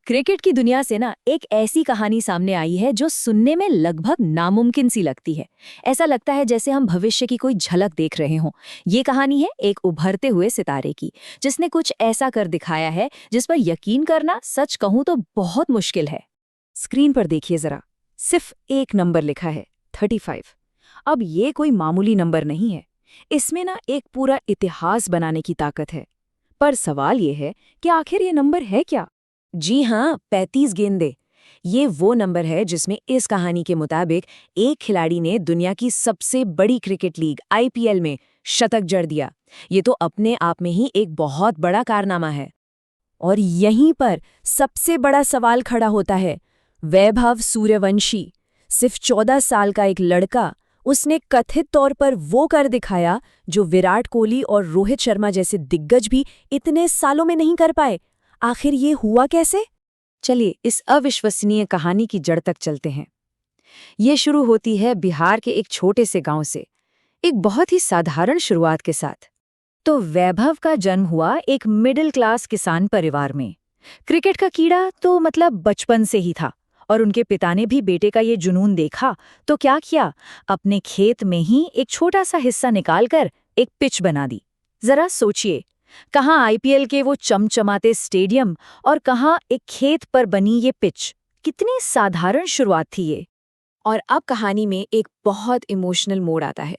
Cricket की दुनिया से ना एक ऐसी कहानी सामने आई है जो सुनने में लगभग नामुमकिन सी लगती है। ऐसा लगता है जैसे हम भविष्य की कोई झलक देख रहे हों। ये कहानी है एक उभरते हुए सितारे की, जिसने कुछ ऐसा कर दिखाया है जिस पर यकीन करना सच कहूं तो बहुत मुश्किल है। स्क्रीन पर देखिए जरा, सिर्फ एक नंबर लिखा है, 35। अब ये कोई मामूली नंबर नहीं है। इसमें ना एक पूरा इतिहास बनाने की ताकत है। पर सवाल ये है कि आखिर ये नंबर है क्या? जी हाँ, 35 गेंदें। ये वो नंबर है जिसमें इस कहानी के मुताबिक एक खिलाड़ी ने दुनिया की सबसे बड़ी क्रिकेट लीग आईपीएल में शतक जड़ दिया। ये तो अपने आप में ही एक बहुत बड़ा कारनामा है। और यहीं पर सबसे बड़ा सवाल खड़ा होता है। वैभव सूर्यवंशी, सिर्फ 14 साल का एक लड़का, उसने कथित तौर पर वो कर दिखाया जो विराट कोहली और रोहित शर्मा जैसे दिग्गज भी इतने सालों में नहीं कर पाए। आखिर ये हुआ कैसे? चलिए इस अविश्वसनीय कहानी की जड़ तक चलते हैं। ये शुरू होती है बिहार के एक छोटे से गांव से, एक बहुत ही साधारण शुरुआत के साथ। तो वैभव का जन्म हुआ एक मिडिल क्लास किसान परिवार में। क्रिकेट का कीड़ा तो मतलब बचपन से ही था, और उनके पिता ने भी बेटे का ये जुनून देखा तो क्या किया, अपने खेत में ही एक छोटा सा हिस्सा निकालकर एक पिच बना दी। जरा सोचिए, कहाँ आईपीएल के वो चमचमाते स्टेडियम और कहाँ एक खेत पर बनी ये पिच। कितनी साधारण शुरुआत थी ये। और अब कहानी में एक बहुत इमोशनल मोड़ आता है।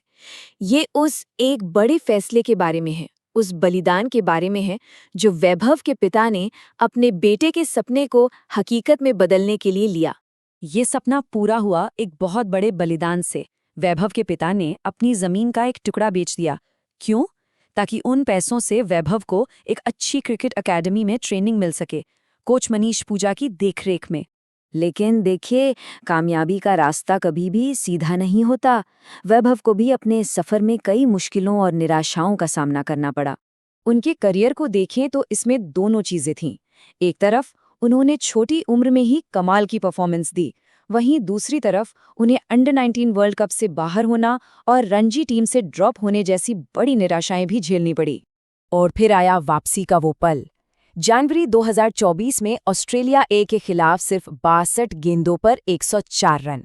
ये उस एक बड़े फैसले के बारे में है, उस बलिदान के बारे में है जो वैभव के पिता ने अपने बेटे के सपने को हकीकत में बदलने के लिए लिया। ये सपना पूरा हुआ एक बहुत बड़े बलिदान से। वैभव के पिता ने अपनी जमीन का एक टुकड़ा बेच दिया। क्यों? ताकि उन पैसों से वैभव को एक अच्छी क्रिकेट एकेडमी में ट्रेनिंग मिल सके, कोच मनीष पूजा की देखरेख में। लेकिन देखिए, कामयाबी का रास्ता कभी भी सीधा नहीं होता। वैभव को भी अपने सफर में कई मुश्किलों और निराशाओं का सामना करना पड़ा। उनके करियर को देखें तो इसमें दोनों चीजें थीं। एक तरफ उन्होंने छोटी उम्र में ही कमाल की परफॉर्मेंस दी, वहीं दूसरी तरफ उन्हें अंडर 19 वर्ल्ड कप से बाहर होना और रणजी टीम से ड्रॉप होने जैसी बड़ी निराशाएं भी झेलनी पड़ी। और फिर आया वापसी का वो पल। जनवरी 2024 में ऑस्ट्रेलिया ए के खिलाफ सिर्फ 62 गेंदों पर 104 रन।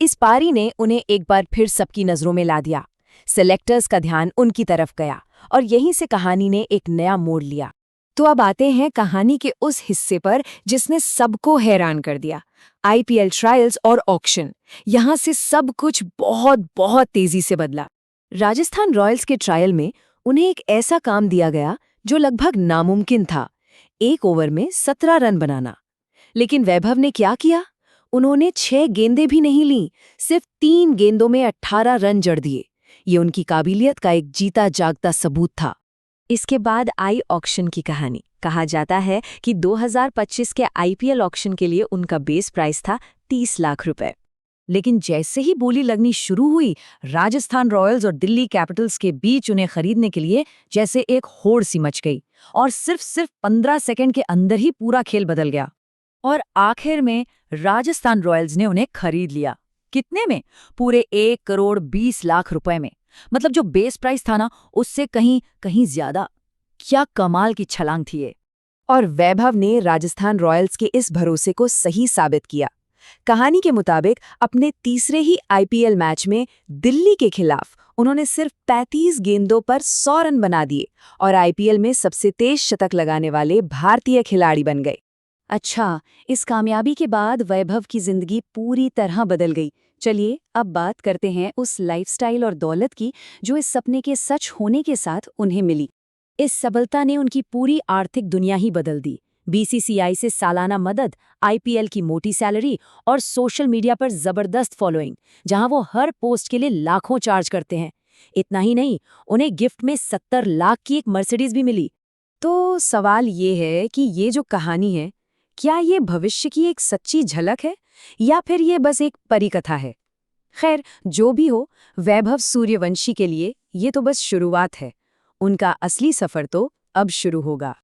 इस पारी ने उन्हें एक बार फिर सबकी नजरों में ला दिया। सेलेक्टर्स का ध्यान उनकी तरफ गया और यहीं से कहानी ने एक नया मोड़ लिया। तो अब आते हैं कहानी के उस हिस्से पर जिसने सबको हैरान कर दिया, आईपीएल ट्रायल्स और ऑक्शन। यहां से सब कुछ बहुत बहुत तेजी से बदला। राजस्थान रॉयल्स के ट्रायल में उन्हें एक ऐसा काम दिया गया जो लगभग नामुमकिन था, एक ओवर में 17 रन बनाना। लेकिन वैभव ने क्या किया? उन्होंने 6 गेंदें भी नहीं लीं, सिर्फ 3 गेंदों में 18 रन जड़ दिए। ये उनकी काबिलियत का एक जीता जागता सबूत था। इसके बाद आई ऑक्शन की कहानी। कहा जाता है कि 2025 के आईपीएल ऑक्शन के लिए उनका बेस प्राइस था 30 लाख रुपए। लेकिन जैसे ही बोली लगनी शुरू हुई, राजस्थान रॉयल्स और दिल्ली कैपिटल्स के बीच उन्हें खरीदने के लिए जैसे एक होड़ सी मच गई, और सिर्फ 15 सेकंड के अंदर ही पूरा खेल बदल गया। और आखिर में राजस्थान रॉयल्स ने उन्हें खरीद लिया। कितने में? पूरे 1 करोड़ 20 लाख रुपए में। मतलब जो बेस प्राइस था ना, उससे कहीं कहीं ज्यादा। क्या कमाल की छलांग थी ये। और वैभव ने राजस्थान रॉयल्स के इस भरोसे को सही साबित किया। कहानी के मुताबिक अपने तीसरे ही आईपीएल मैच में दिल्ली के खिलाफ उन्होंने सिर्फ 35 गेंदों पर 100 रन बना दिए और आईपीएल में सबसे तेज शतक लगाने वाले भारतीय खिलाड़ी बन गए। अच्छा, इस कामयाबी के बाद वैभव की जिंदगी पूरी तरह बदल गई। चलिए अब बात करते हैं उस लाइफस्टाइल और दौलत की जो इस सपने के सच होने के साथ उन्हें मिली। इस सफलता ने उनकी पूरी आर्थिक दुनिया ही बदल दी। बीसीसीआई से सालाना मदद, आईपीएल की मोटी सैलरी और सोशल मीडिया पर जबरदस्त फॉलोइंग, जहां वो हर पोस्ट के लिए लाखों चार्ज करते हैं। इतना ही नहीं, उन्हें गिफ्ट में 70 लाख की एक मर्सिडीज भी मिली। तो सवाल ये है कि ये जो कहानी है, क्या ये भविष्य की एक सच्ची झलक है या फिर ये बस एक परिकथा है? खैर, जो भी हो, वैभव सूर्यवंशी के लिए ये तो बस शुरुआत है। उनका असली सफर तो अब शुरू होगा।